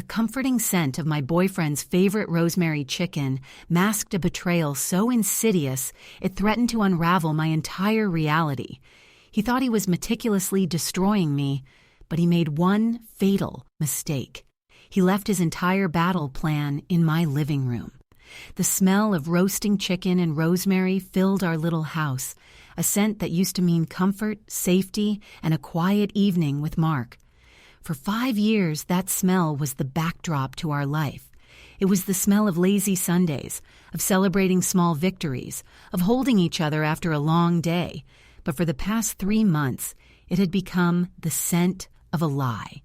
The comforting scent of my boyfriend's favorite rosemary chicken masked a betrayal so insidious it threatened to unravel my entire reality. He thought he was meticulously destroying me, but he made one fatal mistake. He left his entire battle plan in my living room. The smell of roasting chicken and rosemary filled our little house, a scent that used to mean comfort, safety, and a quiet evening with Mark. For 5 years, that smell was the backdrop to our life. It was the smell of lazy Sundays, of celebrating small victories, of holding each other after a long day. But for the past 3 months, it had become the scent of a lie.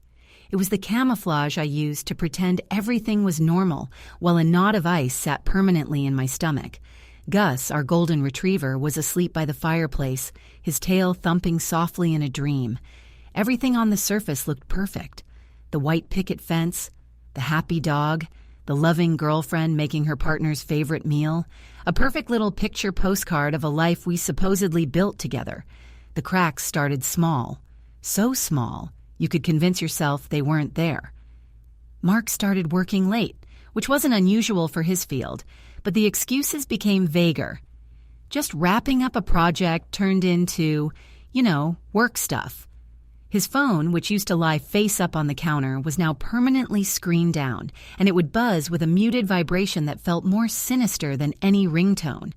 It was the camouflage I used to pretend everything was normal while a knot of ice sat permanently in my stomach. Gus, our golden retriever, was asleep by the fireplace, his tail thumping softly in a dream. Everything on the surface looked perfect. The white picket fence, the happy dog, the loving girlfriend making her partner's favorite meal, a perfect little picture postcard of a life we supposedly built together. The cracks started small, so small you could convince yourself they weren't there. Mark started working late, which wasn't unusual for his field, but the excuses became vaguer. Just wrapping up a project turned into, work stuff. His phone, which used to lie face up on the counter, was now permanently screened down, and it would buzz with a muted vibration that felt more sinister than any ringtone.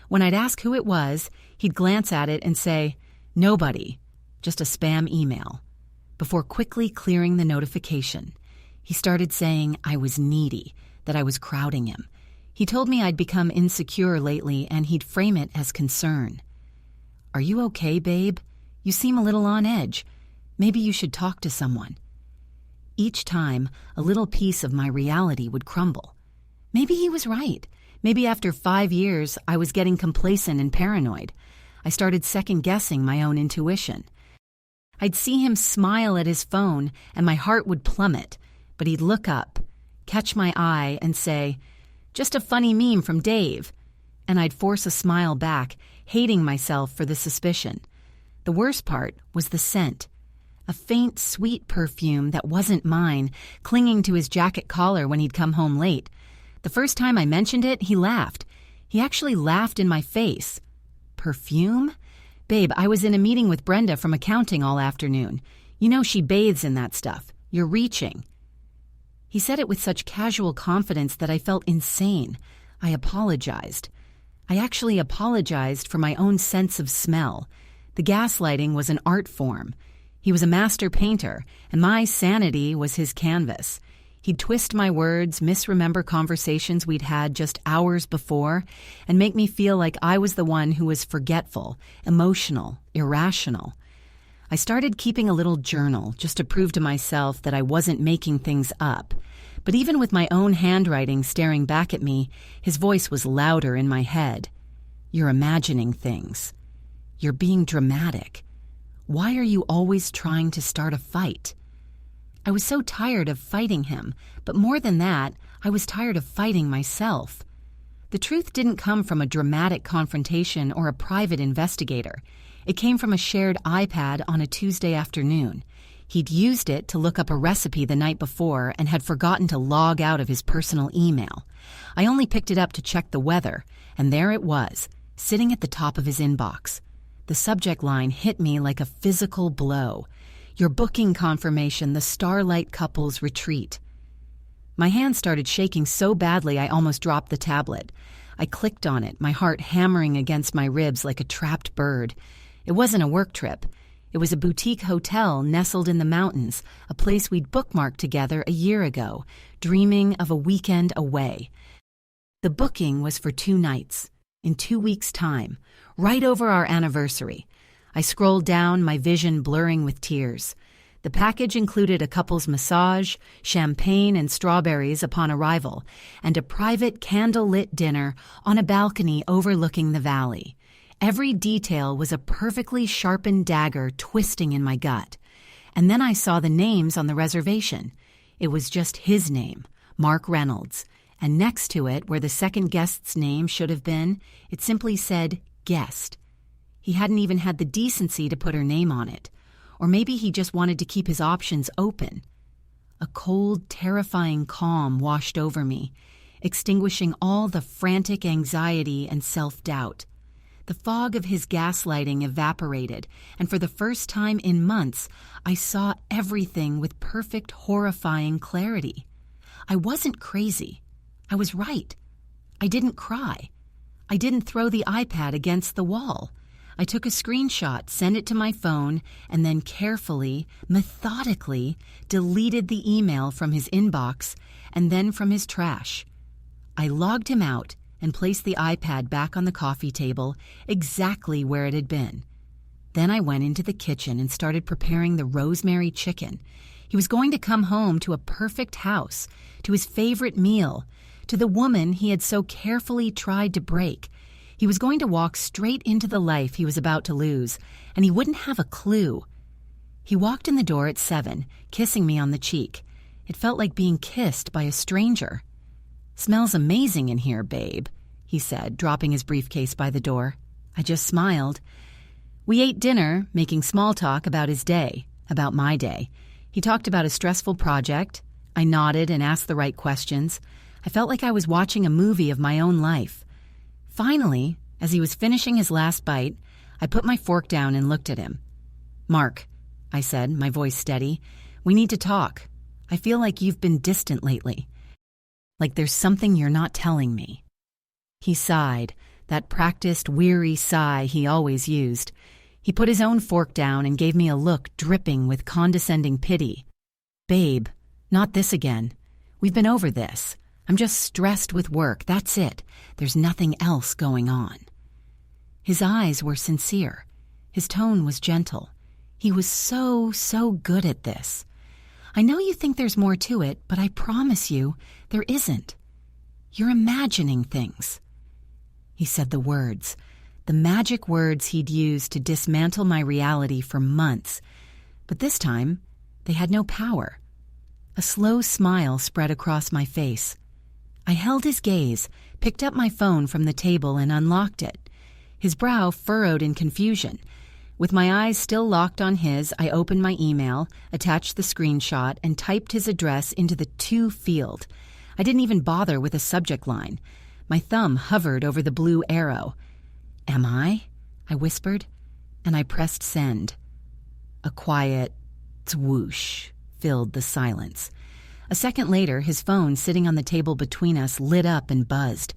When I'd ask who it was, he'd glance at it and say, "Nobody, just a spam email." Before quickly clearing the notification, he started saying I was needy, that I was crowding him. He told me I'd become insecure lately, and he'd frame it as concern. "Are you okay, babe? You seem a little on edge. Maybe you should talk to someone." Each time, a little piece of my reality would crumble. Maybe he was right. Maybe after 5 years, I was getting complacent and paranoid. I started second-guessing my own intuition. I'd see him smile at his phone, and my heart would plummet, but he'd look up, catch my eye, and say, "Just a funny meme from Dave." And I'd force a smile back, hating myself for the suspicion. The worst part was the scent. A faint, sweet perfume that wasn't mine, clinging to his jacket collar when he'd come home late. The first time I mentioned it, he laughed. He actually laughed in my face. Perfume? "Babe, I was in a meeting with Brenda from accounting all afternoon. You know she bathes in that stuff. You're reaching." He said it with such casual confidence that I felt insane. I apologized. I actually apologized for my own sense of smell. The gaslighting was an art form. He was a master painter, and my sanity was his canvas. He'd twist my words, misremember conversations we'd had just hours before, and make me feel like I was the one who was forgetful, emotional, irrational. I started keeping a little journal just to prove to myself that I wasn't making things up. But even with my own handwriting staring back at me, his voice was louder in my head. "You're imagining things. You're being dramatic. Why are you always trying to start a fight?" I was so tired of fighting him, but more than that, I was tired of fighting myself. The truth didn't come from a dramatic confrontation or a private investigator. It came from a shared iPad on a Tuesday afternoon. He'd used it to look up a recipe the night before and had forgotten to log out of his personal email. I only picked it up to check the weather, and there it was, sitting at the top of his inbox. The subject line hit me like a physical blow. "Your booking confirmation, the Starlight Couples Retreat." My hand started shaking so badly I almost dropped the tablet. I clicked on it, my heart hammering against my ribs like a trapped bird. It wasn't a work trip. It was a boutique hotel nestled in the mountains, a place we'd bookmarked together a year ago, dreaming of a weekend away. The booking was for 2 nights, in 2 weeks' time, right over our anniversary. I scrolled down, my vision blurring with tears. The package included a couple's massage, champagne and strawberries upon arrival, and a private candle-lit dinner on a balcony overlooking the valley. Every detail was a perfectly sharpened dagger twisting in my gut. And then I saw the names on the reservation. It was just his name, Mark Reynolds, and next to it, where the second guest's name should have been, it simply said, "Guest." He hadn't even had the decency to put her name on it. Or maybe he just wanted to keep his options open. a cold, terrifying calm washed over me, extinguishing all the frantic anxiety and self-doubt. The fog of his gaslighting evaporated, and for the first time in months, I saw everything with perfect, horrifying clarity. I wasn't crazy. I was right. I didn't cry. I didn't throw the iPad against the wall. I took a screenshot, sent it to my phone, and then carefully, methodically, deleted the email from his inbox and then from his trash. I logged him out and placed the iPad back on the coffee table exactly where it had been. Then I went into the kitchen and started preparing the rosemary chicken. He was going to come home to a perfect house, to his favorite meal, to the woman he had so carefully tried to break. He was going to walk straight into the life he was about to lose, and he wouldn't have a clue. He walked in the door at 7, kissing me on the cheek. It felt like being kissed by a stranger. "Smells amazing in here, babe," he said, dropping his briefcase by the door. I just smiled. We ate dinner, making small talk about his day, about my day. He talked about a stressful project. I nodded and asked the right questions. I felt like I was watching a movie of my own life. Finally, as he was finishing his last bite, I put my fork down and looked at him. "Mark," I said, my voice steady, "we need to talk. I feel like you've been distant lately. Like there's something you're not telling me." He sighed, that practiced, weary sigh he always used. He put his own fork down and gave me a look dripping with condescending pity. "Babe, not this again. We've been over this. I'm just stressed with work, that's it. There's nothing else going on." His eyes were sincere. His tone was gentle. He was so good at this. "I know you think there's more to it, but I promise you, there isn't. You're imagining things." He said the words, the magic words he'd used to dismantle my reality for months. But this time, they had no power. A slow smile spread across my face. I held his gaze, picked up my phone from the table and unlocked it. His brow furrowed in confusion. With my eyes still locked on his, I opened my email, attached the screenshot, and typed his address into the to field. I didn't even bother with a subject line. My thumb hovered over the blue arrow. "Am I?" I whispered, and I pressed send. A quiet swoosh filled the silence. A second later, his phone sitting on the table between us lit up and buzzed.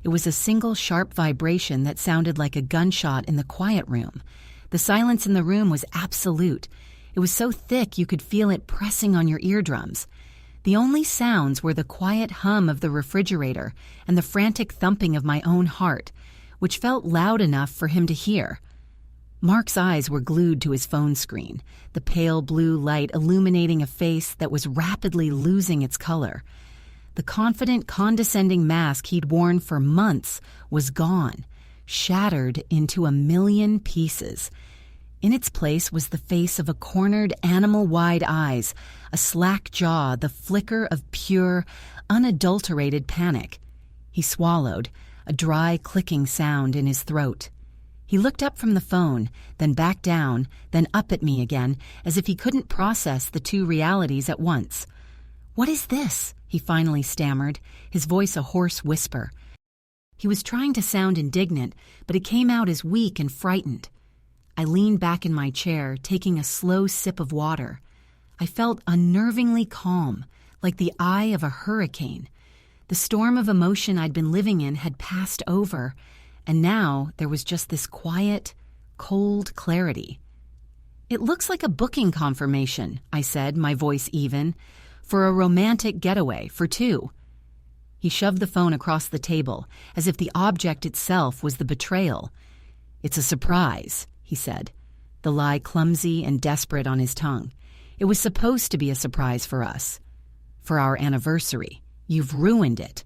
It was a single sharp vibration that sounded like a gunshot in the quiet room. The silence in the room was absolute. It was so thick you could feel it pressing on your eardrums. The only sounds were the quiet hum of the refrigerator and the frantic thumping of my own heart, which felt loud enough for him to hear. Mark's eyes were glued to his phone screen, the pale blue light illuminating a face that was rapidly losing its color. The confident, condescending mask he'd worn for months was gone, shattered into a million pieces. In its place was the face of a cornered, animal-wide eyes, a slack jaw, the flicker of pure, unadulterated panic. He swallowed, a dry, clicking sound in his throat. He looked up from the phone, then back down, then up at me again, as if he couldn't process the two realities at once. "What is this?" he finally stammered, his voice a hoarse whisper. He was trying to sound indignant, but it came out as weak and frightened. I leaned back in my chair, taking a slow sip of water. I felt unnervingly calm, like the eye of a hurricane. The storm of emotion I'd been living in had passed over, and now there was just this quiet, cold clarity. "It looks like a booking confirmation," I said, my voice even, "for a romantic getaway for two." He shoved the phone across the table, as if the object itself was the betrayal. "It's a surprise," he said, the lie clumsy and desperate on his tongue. "It was supposed to be a surprise for us. For our anniversary. You've ruined it."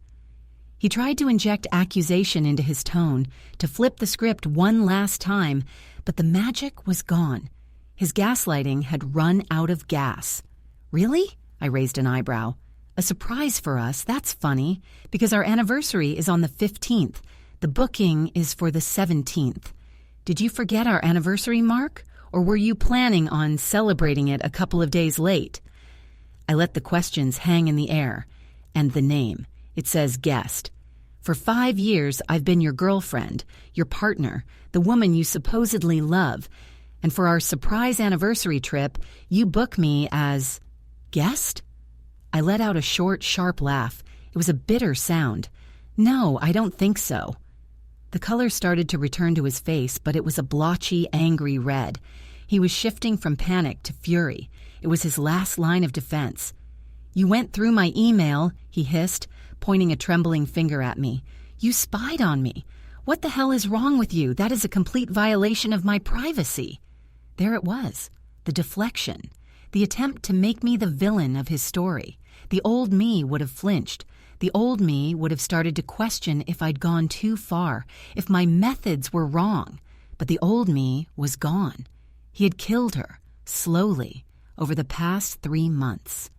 He tried to inject accusation into his tone, to flip the script one last time, but the magic was gone. His gaslighting had run out of gas. "Really?" I raised an eyebrow. "A surprise for us, that's funny, because our anniversary is on the 15th. The booking is for the 17th. Did you forget our anniversary, Mark? Or were you planning on celebrating it a couple of days late?" I let the questions hang in the air. And the name. It says guest. For 5 years, I've been your girlfriend, your partner, the woman you supposedly love. And for our surprise anniversary trip, you book me as guest? I let out a short, sharp laugh. It was a bitter sound. No, I don't think so. The color started to return to his face, but it was a blotchy, angry red. He was shifting from panic to fury. It was his last line of defense. You went through my email, he hissed, pointing a trembling finger at me. You spied on me. What the hell is wrong with you? That is a complete violation of my privacy. There it was, the deflection, the attempt to make me the villain of his story. The old me would have flinched. The old me would have started to question if I'd gone too far, if my methods were wrong. But the old me was gone. He had killed her, slowly, over the past 3 months.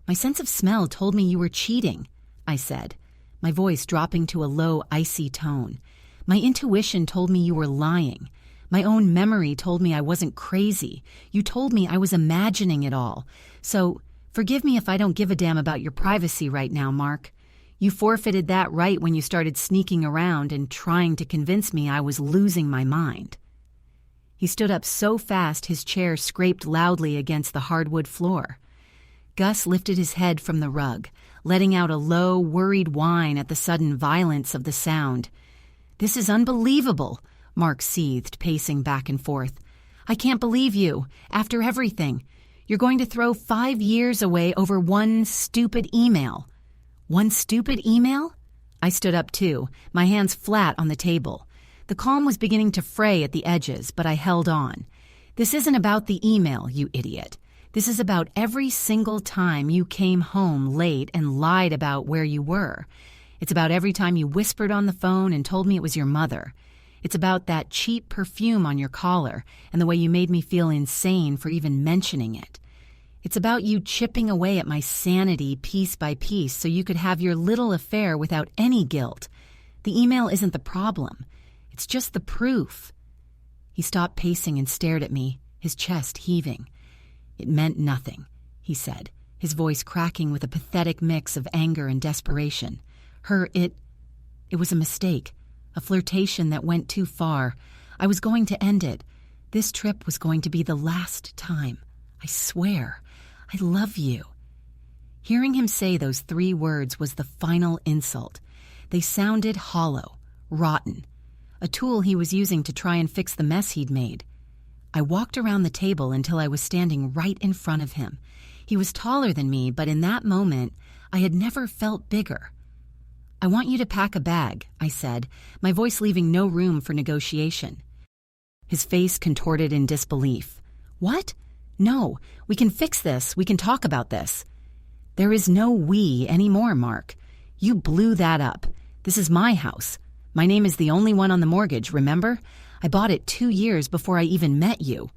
My sense of smell told me you were cheating, I said, my voice dropping to a low, icy tone. My intuition told me you were lying. My own memory told me I wasn't crazy. You told me I was imagining it all. So, forgive me if I don't give a damn about your privacy right now, Mark. You forfeited that right when you started sneaking around and trying to convince me I was losing my mind. He stood up so fast his chair scraped loudly against the hardwood floor. Gus lifted his head from the rug, letting out a low, worried whine at the sudden violence of the sound. This is unbelievable, Mark seethed, pacing back and forth. I can't believe you, after everything. You're going to throw 5 years away over one stupid email. One stupid email? I stood up too, my hands flat on the table. The calm was beginning to fray at the edges, but I held on. This isn't about the email, you idiot. This is about every single time you came home late and lied about where you were. It's about every time you whispered on the phone and told me it was your mother. It's about that cheap perfume on your collar and the way you made me feel insane for even mentioning it. It's about you chipping away at my sanity piece by piece so you could have your little affair without any guilt. The email isn't the problem. It's just the proof. He stopped pacing and stared at me, his chest heaving. It meant nothing, he said, his voice cracking with a pathetic mix of anger and desperation. It was a mistake, a flirtation that went too far. I was going to end it. This trip was going to be the last time. I swear. I love you. Hearing him say those 3 words was the final insult. They sounded hollow, rotten, a tool he was using to try and fix the mess he'd made. I walked around the table until I was standing right in front of him. He was taller than me, but in that moment, I had never felt bigger. I want you to pack a bag, I said, my voice leaving no room for negotiation. His face contorted in disbelief. What? No, we can fix this. We can talk about this. There is no we anymore, Mark. You blew that up. This is my house. My name is the only one on the mortgage, remember? I bought it 2 years before I even met you.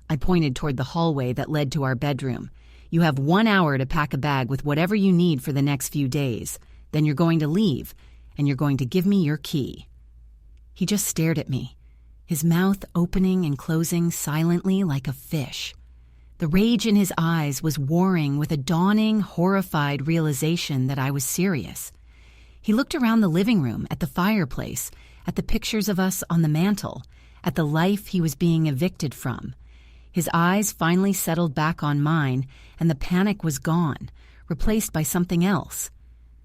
I pointed toward the hallway that led to our bedroom. You have 1 hour to pack a bag with whatever you need for the next few days. Then you're going to leave, and you're going to give me your key. He just stared at me, his mouth opening and closing silently like a fish. The rage in his eyes was warring with a dawning, horrified realization that I was serious. He looked around the living room, at the fireplace, at the pictures of us on the mantel, at the life he was being evicted from. His eyes finally settled back on mine, and the panic was gone, replaced by something else.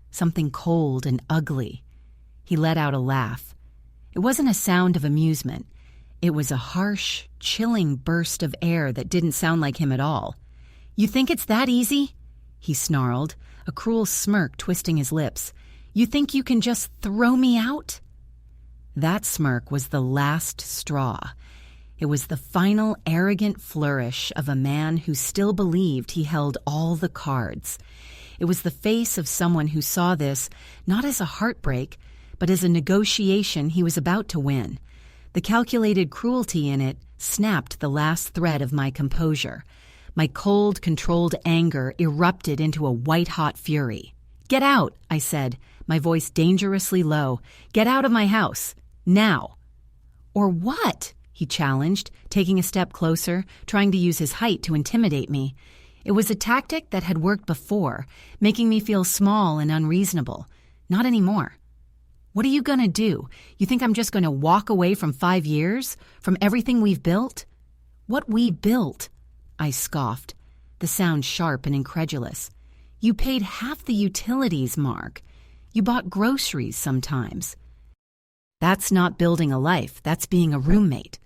Something cold and ugly. He let out a laugh. It wasn't a sound of amusement. It was a harsh, chilling burst of air that didn't sound like him at all. You think it's that easy? He snarled, a cruel smirk twisting his lips. You think you can just throw me out? That smirk was the last straw. It was the final arrogant flourish of a man who still believed he held all the cards. It was the face of someone who saw this not as a heartbreak, but as a negotiation he was about to win. The calculated cruelty in it snapped the last thread of my composure. My cold, controlled anger erupted into a white-hot fury. Get out, I said, my voice dangerously low. Get out of my house. Now. Or what? He challenged, taking a step closer, trying to use his height to intimidate me. It was a tactic that had worked before, making me feel small and unreasonable. Not anymore. What are you gonna do? You think I'm just gonna walk away from 5 years? From everything we've built? What we built? I scoffed, the sound sharp and incredulous. You paid half the utilities, Mark. You bought groceries sometimes. That's not building a life, that's being a roommate.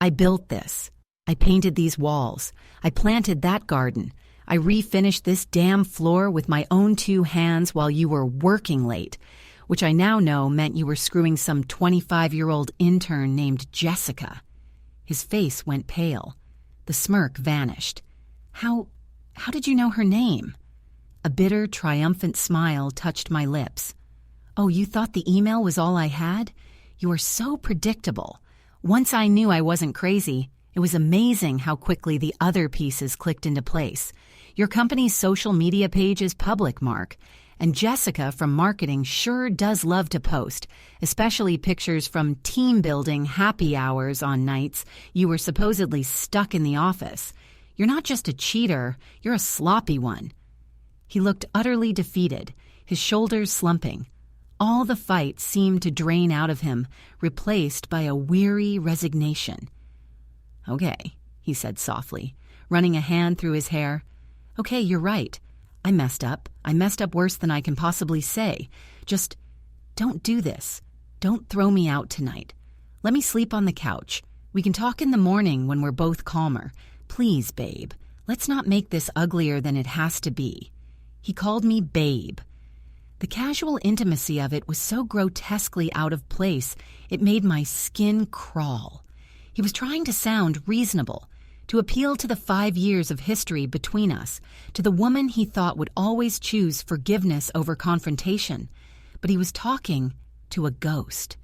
I built this. I painted these walls. I planted that garden. I refinished this damn floor with my own 2 hands while you were working late, which I now know meant you were screwing some 25-year-old intern named Jessica. His face went pale. The smirk vanished. How did you know her name? A bitter, triumphant smile touched my lips. Oh, you thought the email was all I had? You are so predictable. Once I knew I wasn't crazy, it was amazing how quickly the other pieces clicked into place. Your company's social media page is public, Mark, and Jessica from marketing sure does love to post, especially pictures from team-building happy hours on nights you were supposedly stuck in the office. You're not just a cheater, you're a sloppy one. He looked utterly defeated, his shoulders slumping. All the fight seemed to drain out of him, replaced by a weary resignation. Okay, he said softly, running a hand through his hair. Okay, you're right. I messed up. I messed up worse than I can possibly say. Just don't do this. Don't throw me out tonight. Let me sleep on the couch. We can talk in the morning when we're both calmer. Please, babe. Let's not make this uglier than it has to be. He called me babe. The casual intimacy of it was so grotesquely out of place, it made my skin crawl. He was trying to sound reasonable, to appeal to the 5 years of history between us, to the woman he thought would always choose forgiveness over confrontation. But he was talking to a ghost.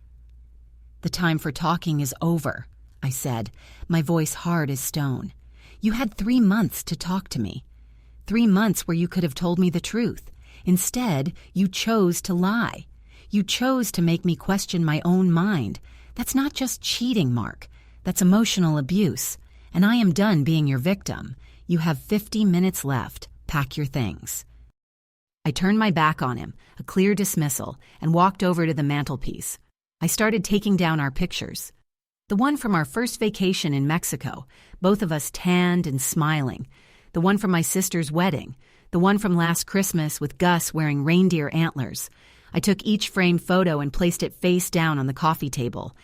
The time for talking is over, I said, my voice hard as stone. You had 3 months to talk to me. 3 months where you could have told me the truth. Instead, you chose to lie. You chose to make me question my own mind. That's not just cheating, Mark. That's emotional abuse. And I am done being your victim. You have 50 minutes left. Pack your things. I turned my back on him, a clear dismissal, and walked over to the mantelpiece. I started taking down our pictures. The one from our first vacation in Mexico, both of us tanned and smiling. The one from my sister's wedding. The one from last Christmas with Gus wearing reindeer antlers. I took each framed photo and placed it face down on the coffee table.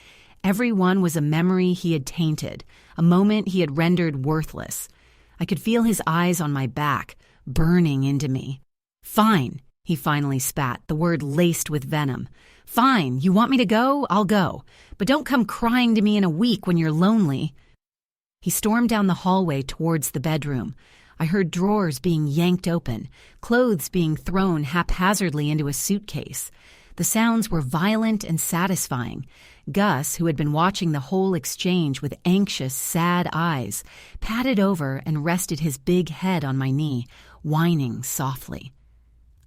Every one was a memory he had tainted, a moment he had rendered worthless. I could feel his eyes on my back, burning into me. Fine, he finally spat, the word laced with venom. Fine, you want me to go? I'll go. But don't come crying to me in a week when you're lonely. He stormed down the hallway towards the bedroom. I heard drawers being yanked open, clothes being thrown haphazardly into a suitcase. The sounds were violent and satisfying. Gus, who had been watching the whole exchange with anxious, sad eyes, patted over and rested his big head on my knee, whining softly.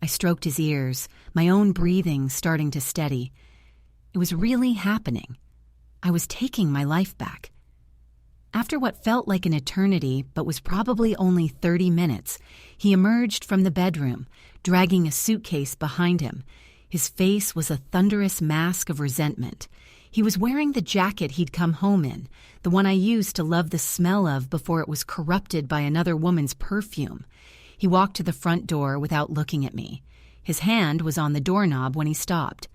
I stroked his ears, my own breathing starting to steady. It was really happening. I was taking my life back. After what felt like an eternity, but was probably only 30 minutes, he emerged from the bedroom, dragging a suitcase behind him. His face was a thunderous mask of resentment. He was wearing the jacket he'd come home in, the one I used to love the smell of before it was corrupted by another woman's perfume. He walked to the front door without looking at me. His hand was on the doorknob when he stopped.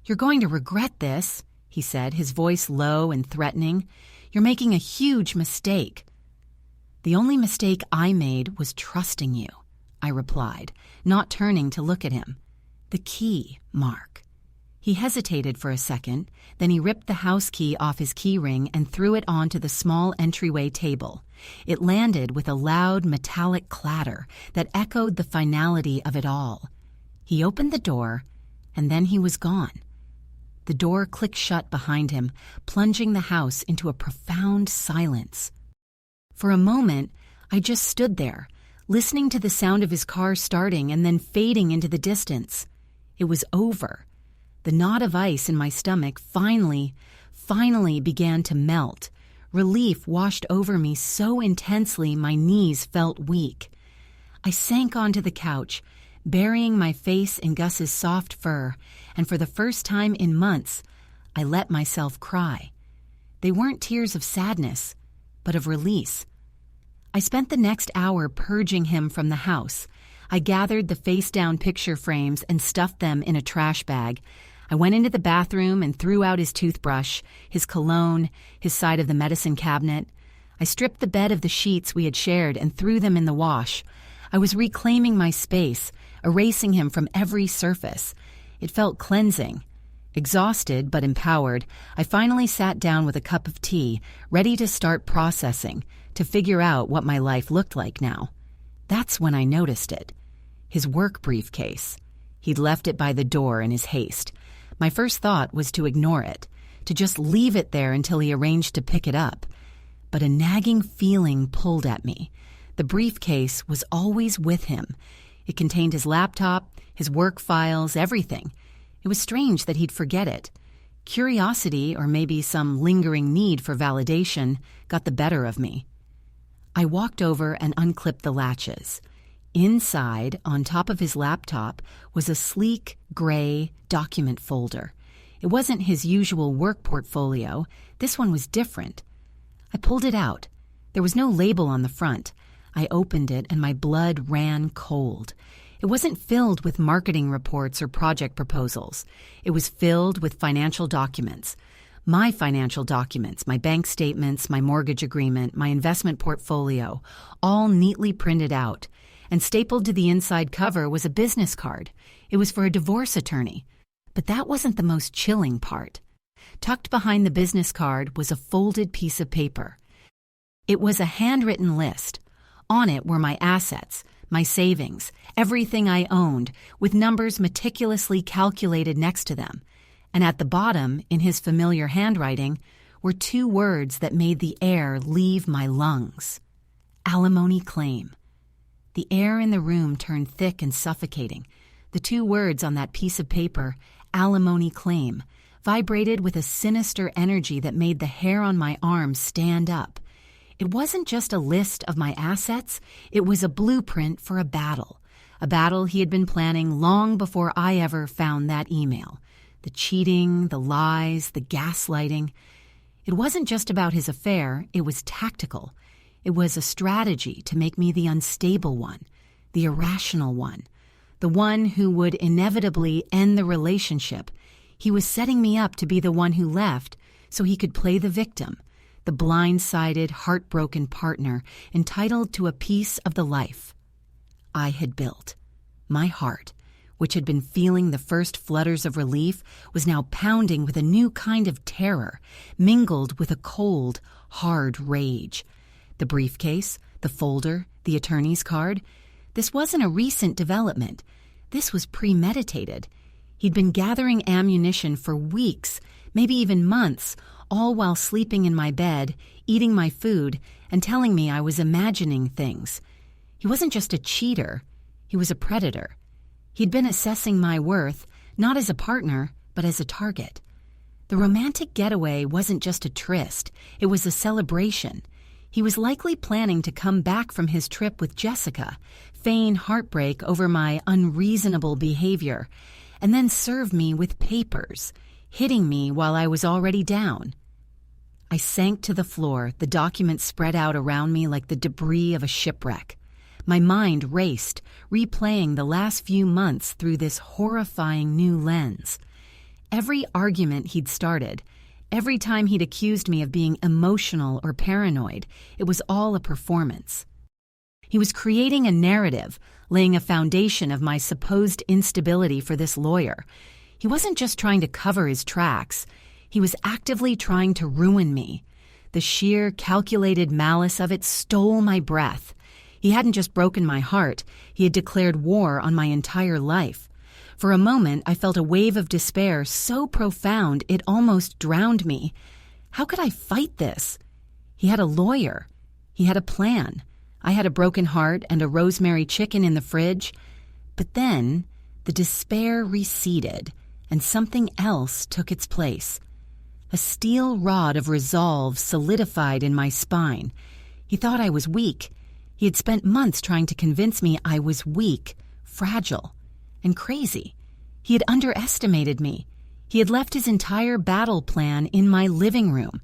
"You're going to regret this," he said, his voice low and threatening. "You're making a huge mistake." "The only mistake I made was trusting you," I replied, not turning to look at him. "The key, Mark." He hesitated for a second, then he ripped the house key off his key ring and threw it onto the small entryway table. It landed with a loud metallic clatter that echoed the finality of it all. He opened the door, and then he was gone. The door clicked shut behind him, plunging the house into a profound silence. For a moment, I just stood there, listening to the sound of his car starting and then fading into the distance. It was over. The knot of ice in my stomach finally began to melt, Relief washed over me so intensely my knees felt weak. I sank onto the couch, burying my face in Gus's soft fur, and for the first time in months, I let myself cry. They weren't tears of sadness, but of release. I spent the next hour purging him from the house. I gathered the face-down picture frames and stuffed them in a trash bag. I went into the bathroom and threw out his toothbrush, his cologne, his side of the medicine cabinet. I stripped the bed of the sheets we had shared and threw them in the wash. I was reclaiming my space, erasing him from every surface. It felt cleansing. Exhausted but empowered, I finally sat down with a cup of tea, ready to start processing, to figure out what my life looked like now. That's when I noticed it. His work briefcase. He'd left it by the door in his haste. My first thought was to ignore it, to just leave it there until he arranged to pick it up. But a nagging feeling pulled at me. The briefcase was always with him. It contained his laptop, his work files, everything. It was strange that he'd forget it. Curiosity, or maybe some lingering need for validation, got the better of me. I walked over and unclipped the latches. Inside, on top of his laptop, was a sleek, gray document folder. It wasn't his usual work portfolio. This one was different. I pulled it out. There was no label on the front. I opened it and my blood ran cold. It wasn't filled with marketing reports or project proposals. It was filled with financial documents. My financial documents, my bank statements, my mortgage agreement, my investment portfolio, all neatly printed out. And stapled to the inside cover was a business card. It was for a divorce attorney. But that wasn't the most chilling part. Tucked behind the business card was a folded piece of paper. It was a handwritten list. On it were my assets, my savings, everything I owned, with numbers meticulously calculated next to them. And at the bottom, in his familiar handwriting, were 2 words that made the air leave my lungs. Alimony claim. The air in the room turned thick and suffocating. The 2 words on that piece of paper, alimony claim, vibrated with a sinister energy that made the hair on my arm stand up. It wasn't just a list of my assets, it was a blueprint for a battle he had been planning long before I ever found that email. The cheating, the lies, the gaslighting. It wasn't just about his affair, it was tactical. It was a strategy to make me the unstable one, the irrational one, the one who would inevitably end the relationship. He was setting me up to be the one who left so he could play the victim, the blindsided, heartbroken partner entitled to a piece of the life I had built. My heart, which had been feeling the first flutters of relief, was now pounding with a new kind of terror, mingled with a cold, hard rage. The briefcase, the folder, the attorney's card. This wasn't a recent development. This was premeditated. He'd been gathering ammunition for weeks, maybe even months, all while sleeping in my bed, eating my food, and telling me I was imagining things. He wasn't just a cheater. He was a predator. He'd been assessing my worth, not as a partner, but as a target. The romantic getaway wasn't just a tryst. It was a celebration. He was likely planning to come back from his trip with Jessica, feign heartbreak over my unreasonable behavior, and then serve me with papers, hitting me while I was already down. I sank to the floor, the documents spread out around me like the debris of a shipwreck. My mind raced, replaying the last few months through this horrifying new lens. Every argument he'd started, every time he'd accused me of being emotional or paranoid, it was all a performance. He was creating a narrative, laying a foundation of my supposed instability for this lawyer. He wasn't just trying to cover his tracks. He was actively trying to ruin me. The sheer, calculated malice of it stole my breath. He hadn't just broken my heart, he had declared war on my entire life. For a moment, I felt a wave of despair so profound it almost drowned me. How could I fight this? He had a lawyer. He had a plan. I had a broken heart and a rosemary chicken in the fridge. But then, the despair receded, and something else took its place. A steel rod of resolve solidified in my spine. He thought I was weak. He had spent months trying to convince me I was weak, fragile, and crazy. He had underestimated me. He had left his entire battle plan in my living room.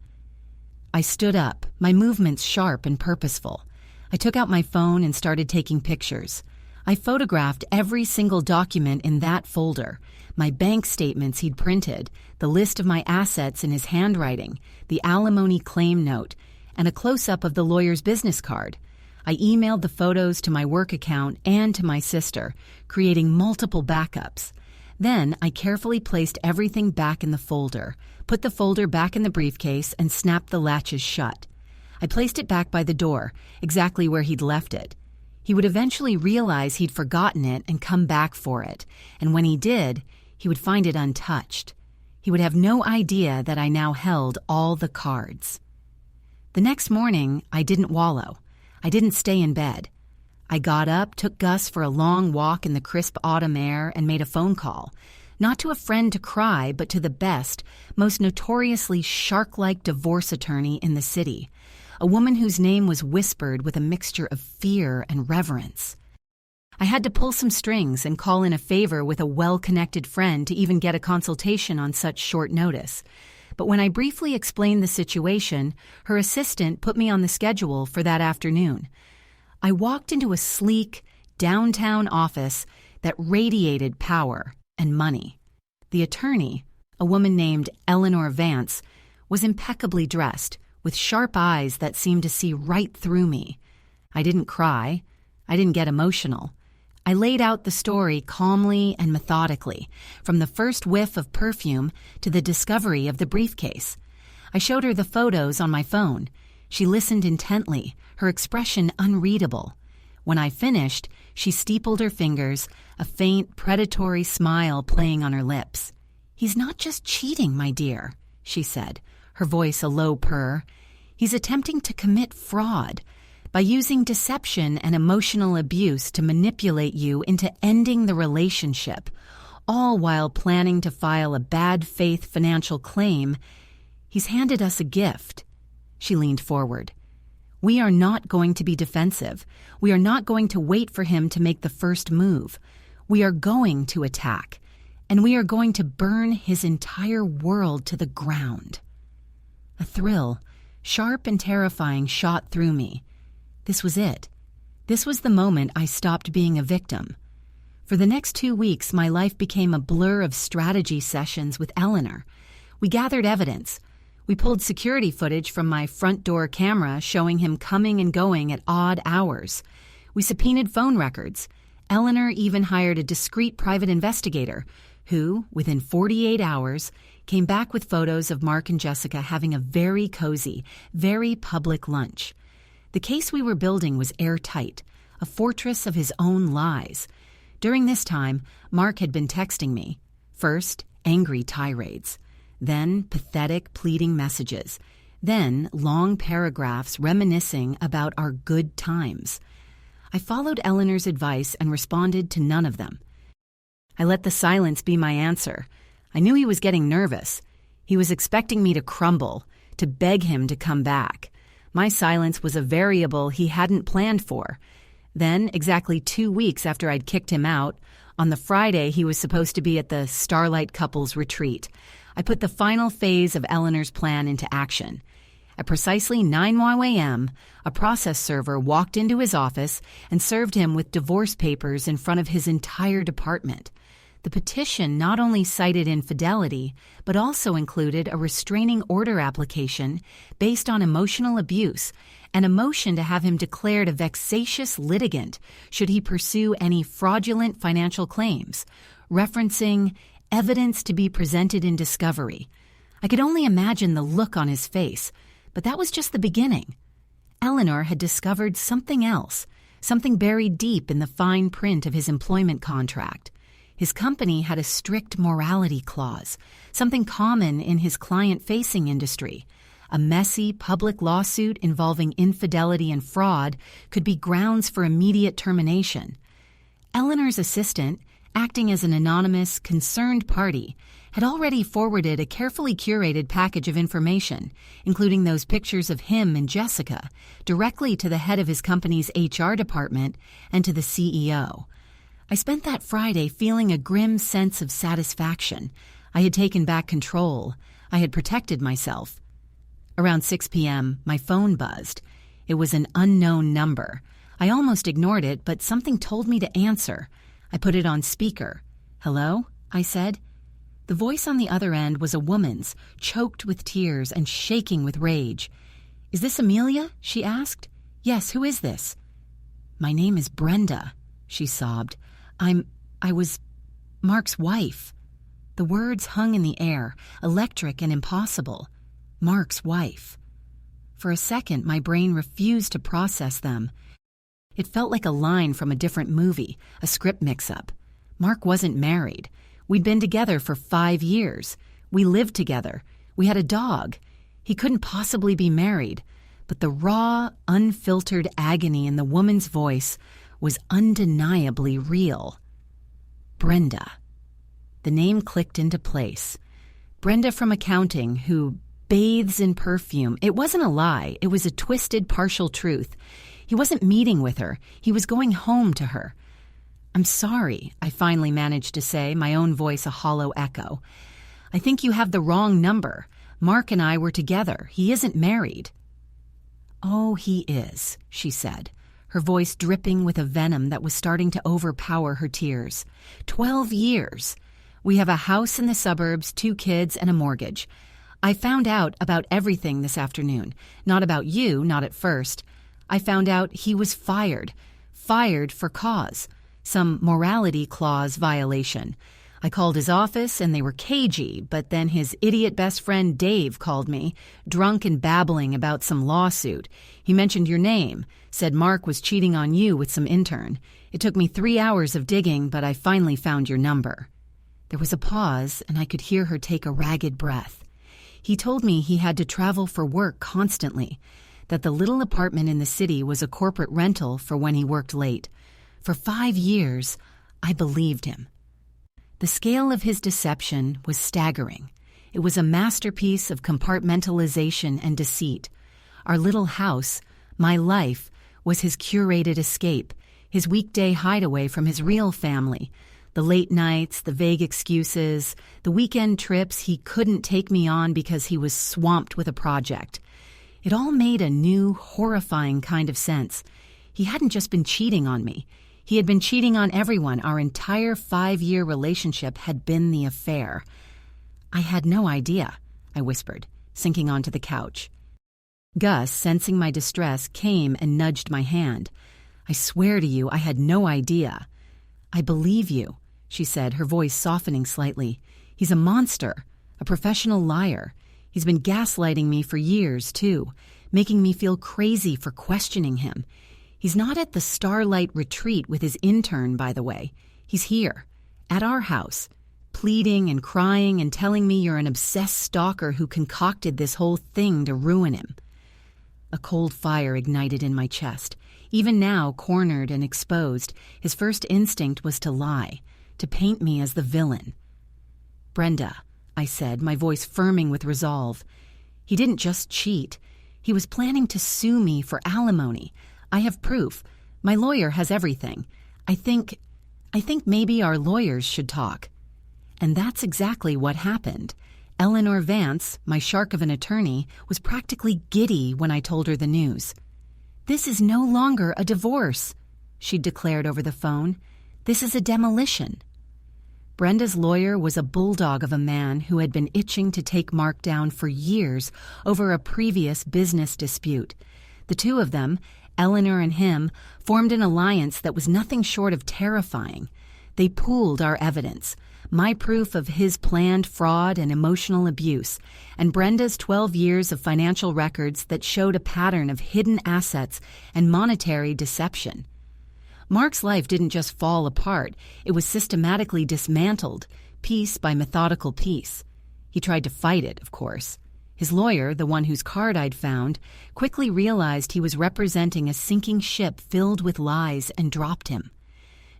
I stood up, my movements sharp and purposeful. I took out my phone and started taking pictures. I photographed every single document in that folder, my bank statements he'd printed, the list of my assets in his handwriting, the alimony claim note, and a close-up of the lawyer's business card. I emailed the photos to my work account and to my sister, creating multiple backups. Then I carefully placed everything back in the folder, put the folder back in the briefcase, and snapped the latches shut. I placed it back by the door, exactly where he'd left it. He would eventually realize he'd forgotten it and come back for it, and when he did, he would find it untouched. He would have no idea that I now held all the cards. The next morning, I didn't wallow. I didn't stay in bed. I got up, took Gus for a long walk in the crisp autumn air, and made a phone call. Not to a friend to cry, but to the best, most notoriously shark-like divorce attorney in the city. A woman whose name was whispered with a mixture of fear and reverence. I had to pull some strings and call in a favor with a well-connected friend to even get a consultation on such short notice. But when I briefly explained the situation, her assistant put me on the schedule for that afternoon. I walked into a sleek, downtown office that radiated power and money. The attorney, a woman named Eleanor Vance, was impeccably dressed, with sharp eyes that seemed to see right through me. I didn't cry. I didn't get emotional. I laid out the story calmly and methodically, from the first whiff of perfume to the discovery of the briefcase. I showed her the photos on my phone. She listened intently, her expression unreadable. When I finished, she steepled her fingers, a faint, predatory smile playing on her lips. "He's not just cheating, my dear," she said, her voice a low purr. "He's attempting to commit fraud by using deception and emotional abuse to manipulate you into ending the relationship, all while planning to file a bad faith financial claim. He's handed us a gift." She leaned forward. "We are not going to be defensive. We are not going to wait for him to make the first move. We are going to attack, and we are going to burn his entire world to the ground." A thrill, sharp and terrifying, shot through me. This was it. This was the moment I stopped being a victim. For the next 2 weeks, my life became a blur of strategy sessions with Eleanor. We gathered evidence. We pulled security footage from my front door camera showing him coming and going at odd hours. We subpoenaed phone records. Eleanor even hired a discreet private investigator who, within 48 hours, came back with photos of Mark and Jessica having a very cozy, very public lunch. The case we were building was airtight, a fortress of his own lies. During this time, Mark had been texting me. First, angry tirades. Then, pathetic, pleading messages. Then, long paragraphs reminiscing about our good times. I followed Eleanor's advice and responded to none of them. I let the silence be my answer. I knew he was getting nervous. He was expecting me to crumble, to beg him to come back. My silence was a variable he hadn't planned for. Then, exactly 2 weeks after I'd kicked him out, on the Friday he was supposed to be at the Starlight Couples Retreat, I put the final phase of Eleanor's plan into action. At precisely 9 a.m., a process server walked into his office and served him with divorce papers in front of his entire department. The petition not only cited infidelity, but also included a restraining order application based on emotional abuse and a motion to have him declared a vexatious litigant should he pursue any fraudulent financial claims, referencing evidence to be presented in discovery. I could only imagine the look on his face, but that was just the beginning. Eleanor had discovered something else, something buried deep in the fine print of his employment contract. His company had a strict morality clause, something common in his client-facing industry. A messy public lawsuit involving infidelity and fraud could be grounds for immediate termination. Eleanor's assistant, acting as an anonymous, concerned party, had already forwarded a carefully curated package of information, including those pictures of him and Jessica, directly to the head of his company's HR department and to the CEO. I spent that Friday feeling a grim sense of satisfaction. I had taken back control. I had protected myself. Around 6 p.m., my phone buzzed. It was an unknown number. I almost ignored it, but something told me to answer. I put it on speaker. "Hello?" I said. The voice on the other end was a woman's, choked with tears and shaking with rage. "Is this Amelia?" she asked. "Yes, who is this?" "My name is Brenda," she sobbed. I was Mark's wife." The words hung in the air, electric and impossible. Mark's wife. For a second, my brain refused to process them. It felt like a line from a different movie, a script mix-up. Mark wasn't married. We'd been together for 5 years. We lived together. We had a dog. He couldn't possibly be married. But the raw, unfiltered agony in the woman's voice was undeniably real. Brenda. The name clicked into place. Brenda from accounting, who bathes in perfume. It wasn't a lie. It was a twisted, partial truth. He wasn't meeting with her. He was going home to her. "I'm sorry," I finally managed to say, my own voice a hollow echo. "I think you have the wrong number. Mark and I were together. He isn't married." "Oh, he is," she said, her voice dripping with a venom that was starting to overpower her tears. 12 years. We have a house in the suburbs, 2 kids, and a mortgage. I found out about everything this afternoon. Not about you, not at first. I found out he was fired. Fired for cause. Some morality clause violation. I called his office and they were cagey, but then his idiot best friend Dave called me, drunk and babbling about some lawsuit. He mentioned your name, said Mark was cheating on you with some intern. It took me 3 hours of digging, but I finally found your number." There was a pause, and I could hear her take a ragged breath. He told me he had to travel for work constantly, that the little apartment in the city was a corporate rental for when he worked late. For 5 years, I believed him. The scale of his deception was staggering. It was a masterpiece of compartmentalization and deceit. Our little house, my life, was his curated escape, his weekday hideaway from his real family. The late nights, the vague excuses, the weekend trips he couldn't take me on because he was swamped with a project. It all made a new, horrifying kind of sense. He hadn't just been cheating on me. He had been cheating on everyone. Our entire 5-year relationship had been the affair. "I had no idea," I whispered, sinking onto the couch. Gus, sensing my distress, came and nudged my hand. "I swear to you, I had no idea." "I believe you," she said, her voice softening slightly. "He's a monster, a professional liar. He's been gaslighting me for years, too, making me feel crazy for questioning him. He's not at the Starlight Retreat with his intern, by the way. He's here, at our house, pleading and crying and telling me you're an obsessed stalker who concocted this whole thing to ruin him." A cold fire ignited in my chest. Even now, cornered and exposed, his first instinct was to lie, to paint me as the villain. "Brenda," I said, my voice firming with resolve. "He didn't just cheat. He was planning to sue me for alimony. I have proof. My lawyer has everything. I think maybe our lawyers should talk." And that's exactly what happened. Eleanor Vance, my shark of an attorney, was practically giddy when I told her the news. "This is no longer a divorce," she declared over the phone. "This is a demolition." Brenda's lawyer was a bulldog of a man who had been itching to take Mark down for years over a previous business dispute. The two of them, Eleanor and him, formed an alliance that was nothing short of terrifying. They pooled our evidence, my proof of his planned fraud and emotional abuse, and Brenda's 12 years of financial records that showed a pattern of hidden assets and monetary deception. Mark's life didn't just fall apart, it was systematically dismantled, piece by methodical piece. He tried to fight it, of course. His lawyer, the one whose card I'd found, quickly realized he was representing a sinking ship filled with lies and dropped him.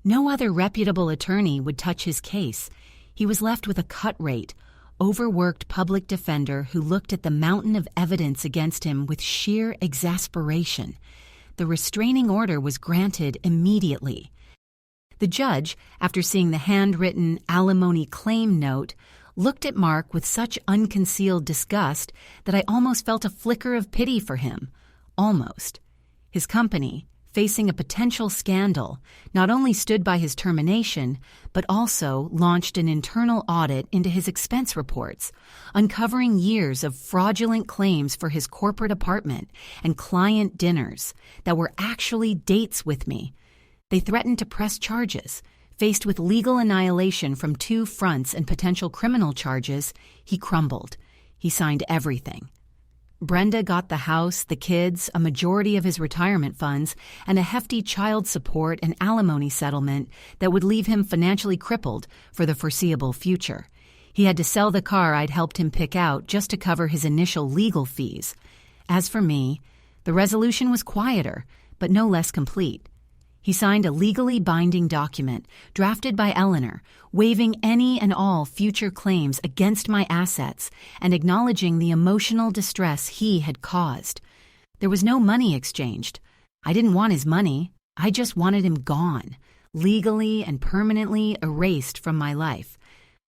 No other reputable attorney would touch his case. He was left with a cut rate, overworked public defender who looked at the mountain of evidence against him with sheer exasperation. The restraining order was granted immediately. The judge, after seeing the handwritten alimony claim note, looked at Mark with such unconcealed disgust that I almost felt a flicker of pity for him. Almost. His company, facing a potential scandal, not only stood by his termination, but also launched an internal audit into his expense reports, uncovering years of fraudulent claims for his corporate apartment and client dinners that were actually dates with me. They threatened to press charges. Faced with legal annihilation from 2 fronts and potential criminal charges, he crumbled. He signed everything. Brenda got the house, the kids, a majority of his retirement funds, and a hefty child support and alimony settlement that would leave him financially crippled for the foreseeable future. He had to sell the car I'd helped him pick out just to cover his initial legal fees. As for me, the resolution was quieter, but no less complete. He signed a legally binding document, drafted by Eleanor, waiving any and all future claims against my assets and acknowledging the emotional distress he had caused. There was no money exchanged. I didn't want his money. I just wanted him gone, legally and permanently erased from my life.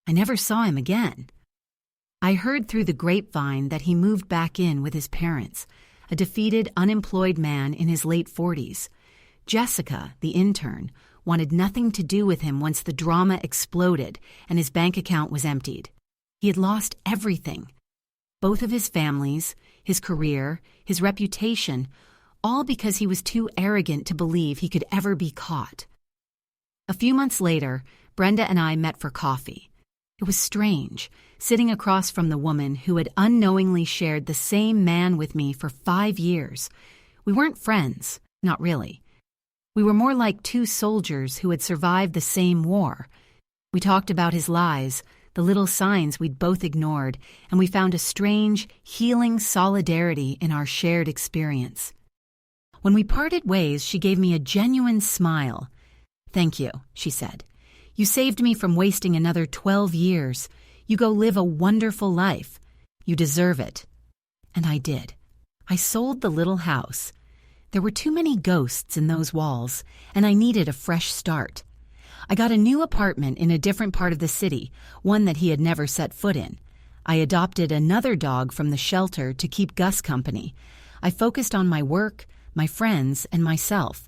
I never saw him again. I heard through the grapevine that he moved back in with his parents, a defeated, unemployed man in his late 40s. Jessica, the intern, wanted nothing to do with him once the drama exploded and his bank account was emptied. He had lost everything. Both of his families, his career, his reputation, all because he was too arrogant to believe he could ever be caught. A few months later, Brenda and I met for coffee. It was strange, sitting across from the woman who had unknowingly shared the same man with me for 5 years. We weren't friends, not really. We were more like 2 soldiers who had survived the same war. We talked about his lies, the little signs we'd both ignored, and we found a strange, healing solidarity in our shared experience. When we parted ways, she gave me a genuine smile. "Thank you," she said. "You saved me from wasting another 12 years. You go live a wonderful life. You deserve it." And I did. I sold the little house. There were too many ghosts in those walls, and I needed a fresh start. I got a new apartment in a different part of the city, one that he had never set foot in. I adopted another dog from the shelter to keep Gus company. I focused on my work, my friends, and myself.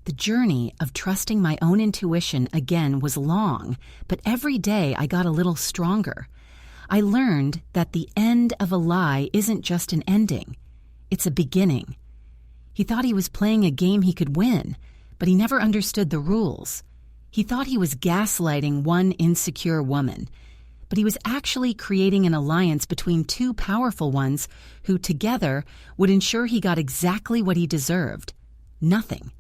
The journey of trusting my own intuition again was long, but every day I got a little stronger. I learned that the end of a lie isn't just an ending. It's a beginning. He thought he was playing a game he could win, but he never understood the rules. He thought he was gaslighting one insecure woman, but he was actually creating an alliance between 2 powerful ones who together would ensure he got exactly what he deserved: nothing.